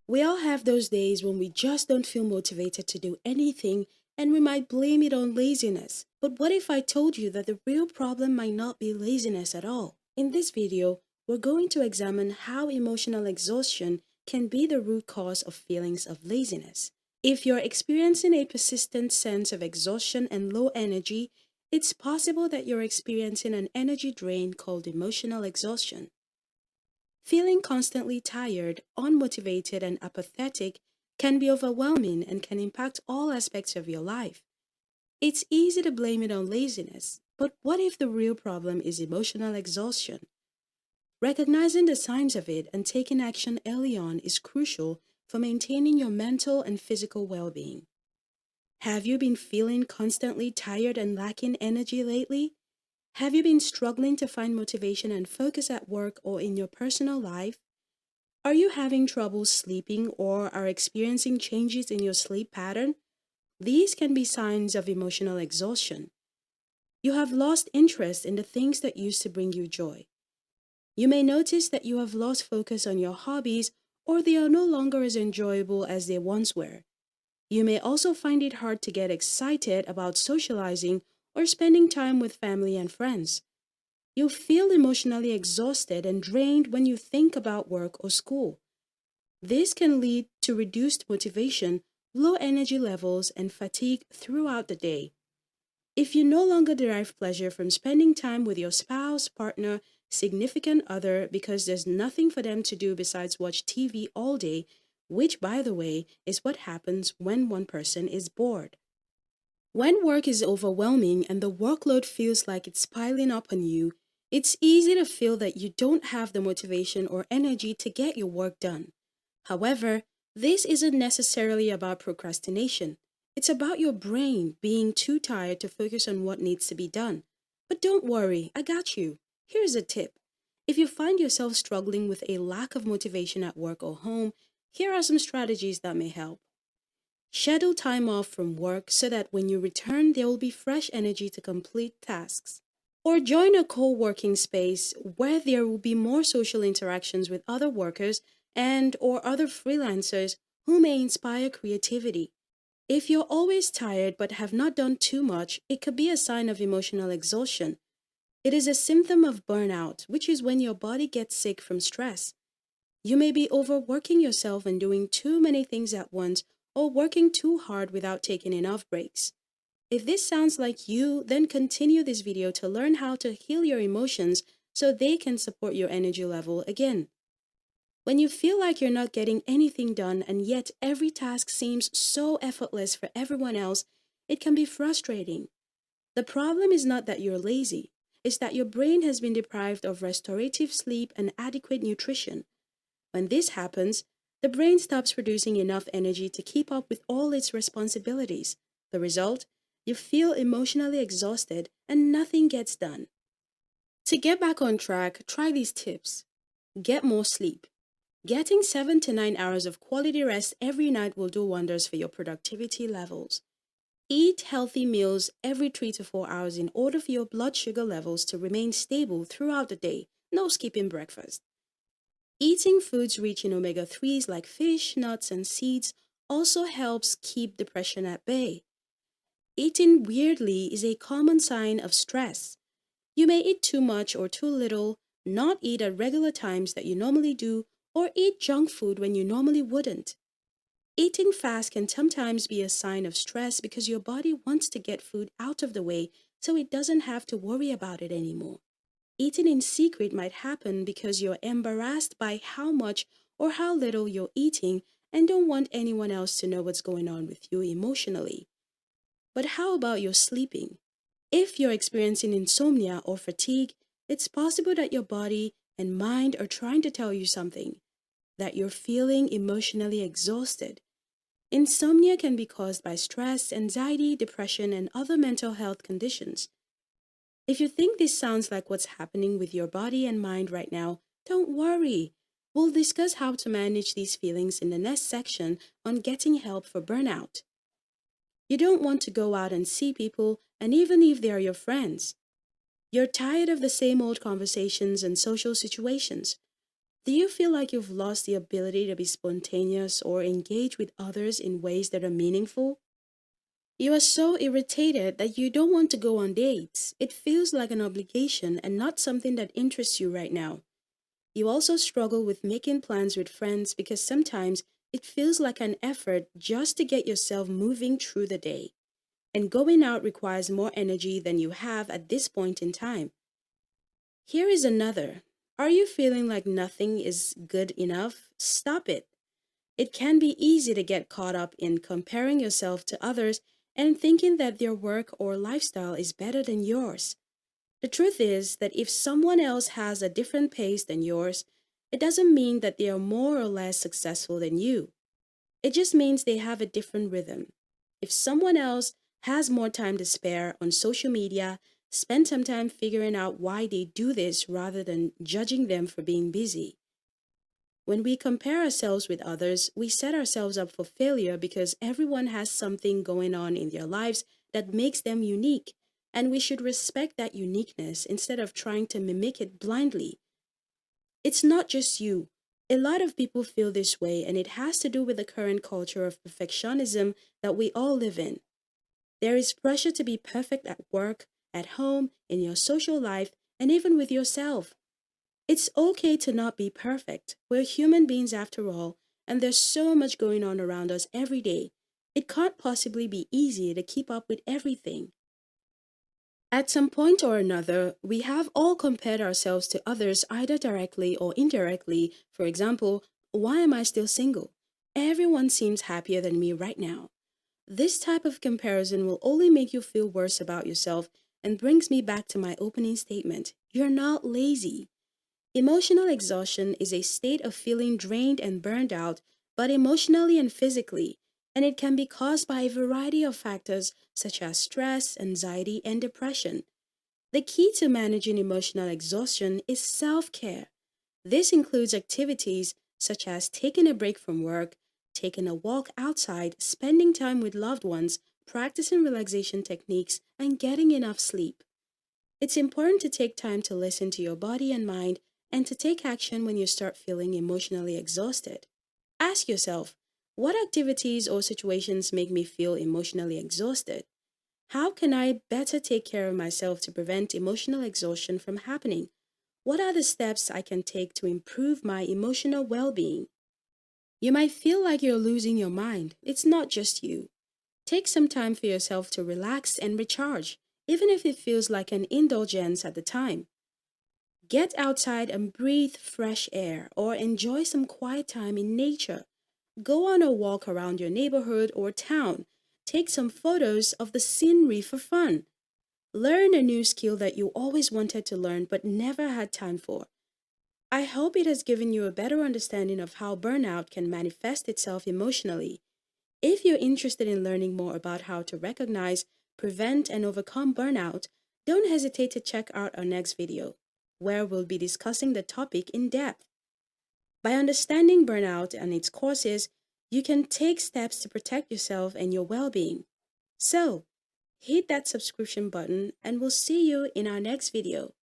We all have those days when we just don't feel motivated to do anything and we might blame it on laziness. But what if I told you that the real problem might not be laziness at all? In this video, we're going to examine how emotional exhaustion can be the root cause of feelings of laziness. If you're experiencing a persistent sense of exhaustion and low energy, it's possible that you're experiencing an energy drain called emotional exhaustion. Feeling constantly tired, unmotivated, and apathetic can be overwhelming and can impact all aspects of your life. It's easy to blame it on laziness, but what if the real problem is emotional exhaustion? Recognizing the signs of it and taking action early on is crucial for maintaining your mental and physical well-being. Have you been feeling constantly tired and lacking energy lately? Have you been struggling to find motivation and focus at work or in your personal life? Are you having trouble sleeping or are experiencing changes in your sleep pattern? These can be signs of emotional exhaustion. You have lost interest in the things that used to bring you joy. You may notice that you have lost focus on your hobbies or they are no longer as enjoyable as they once were. You may also find it hard to get excited about socializing or spending time with family and friends. You feel emotionally exhausted and drained when you think about work or school. This can lead to reduced motivation, low energy levels, and fatigue throughout the day. If you no longer derive pleasure from spending time with your spouse, partner, significant other because there's nothing for them to do besides watch TV all day, which, by the way, is what happens when one person is bored. When work is overwhelming and the workload feels like it's piling up on you, it's easy to feel that you don't have the motivation or energy to get your work done. However, this isn't necessarily about procrastination. It's about your brain being too tired to focus on what needs to be done. But don't worry, I got you. Here's a tip. If you find yourself struggling with a lack of motivation at work or home, here are some strategies that may help. Schedule time off from work so that when you return, there will be fresh energy to complete tasks. Or join a co-working space where there will be more social interactions with other workers and or other freelancers who may inspire creativity. If you're always tired but have not done too much, it could be a sign of emotional exhaustion. It is a symptom of burnout, which is when your body gets sick from stress. You may be overworking yourself and doing too many things at once or working too hard without taking enough breaks. If this sounds like you, then continue this video to learn how to heal your emotions so they can support your energy level again. When you feel like you're not getting anything done and yet every task seems so effortless for everyone else, it can be frustrating. The problem is not that you're lazy, it's that your brain has been deprived of restorative sleep and adequate nutrition. When this happens, the brain stops producing enough energy to keep up with all its responsibilities. The result? You feel emotionally exhausted and nothing gets done. To get back on track, try these tips. Get more sleep. Getting 7 to 9 hours of quality rest every night will do wonders for your productivity levels. Eat healthy meals every 3 to 4 hours in order for your blood sugar levels to remain stable throughout the day. No skipping breakfast. Eating foods rich in omega-3s like fish, nuts, and seeds also helps keep depression at bay. Eating weirdly is a common sign of stress. You may eat too much or too little, not eat at regular times that you normally do, or eat junk food when you normally wouldn't. Eating fast can sometimes be a sign of stress because your body wants to get food out of the way so it doesn't have to worry about it anymore. Eating in secret might happen because you're embarrassed by how much or how little you're eating and don't want anyone else to know what's going on with you emotionally. But how about your sleeping? If you're experiencing insomnia or fatigue, it's possible that your body and mind are trying to tell you something, that you're feeling emotionally exhausted. Insomnia can be caused by stress, anxiety, depression, and other mental health conditions. If you think this sounds like what's happening with your body and mind right now, don't worry. We'll discuss how to manage these feelings in the next section on getting help for burnout. You don't want to go out and see people, and even if they are your friends. You're tired of the same old conversations and social situations. Do you feel like you've lost the ability to be spontaneous or engage with others in ways that are meaningful? You are so irritated that you don't want to go on dates. It feels like an obligation and not something that interests you right now. You also struggle with making plans with friends because sometimes it feels like an effort just to get yourself moving through the day. And going out requires more energy than you have at this point in time. Here is another. Are you feeling like nothing is good enough? Stop it. It can be easy to get caught up in comparing yourself to others and thinking that their work or lifestyle is better than yours. The truth is that if someone else has a different pace than yours, it doesn't mean that they are more or less successful than you. It just means they have a different rhythm. If someone else has more time to spare on social media, spend some time figuring out why they do this rather than judging them for being busy. When we compare ourselves with others, we set ourselves up for failure because everyone has something going on in their lives that makes them unique, and we should respect that uniqueness instead of trying to mimic it blindly. It's not just you. A lot of people feel this way, and it has to do with the current culture of perfectionism that we all live in. There is pressure to be perfect at work, at home, in your social life, and even with yourself. It's okay to not be perfect. We're human beings after all, and there's so much going on around us every day. It can't possibly be easy to keep up with everything. At some point or another, we have all compared ourselves to others either directly or indirectly. For example, why am I still single? Everyone seems happier than me right now. This type of comparison will only make you feel worse about yourself and brings me back to my opening statement. You're not lazy. Emotional exhaustion is a state of feeling drained and burned out, but emotionally and physically, and it can be caused by a variety of factors such as stress, anxiety, and depression. The key to managing emotional exhaustion is self care. This includes activities such as taking a break from work, taking a walk outside, spending time with loved ones, practicing relaxation techniques, and getting enough sleep. It's important to take time to listen to your body and mind and to take action when you start feeling emotionally exhausted. Ask yourself, what activities or situations make me feel emotionally exhausted? How can I better take care of myself to prevent emotional exhaustion from happening? What are the steps I can take to improve my emotional well being? You might feel like you're losing your mind. It's not just you. Take some time for yourself to relax and recharge, even if it feels like an indulgence at the time. Get outside and breathe fresh air or enjoy some quiet time in nature. Go on a walk around your neighborhood or town. Take some photos of the scenery for fun. Learn a new skill that you always wanted to learn but never had time for. I hope it has given you a better understanding of how burnout can manifest itself emotionally. If you're interested in learning more about how to recognize, prevent, and overcome burnout, don't hesitate to check out our next video, where we'll be discussing the topic in depth. By understanding burnout and its causes, you can take steps to protect yourself and your well being. So, hit that subscription button, and we'll see you in our next video.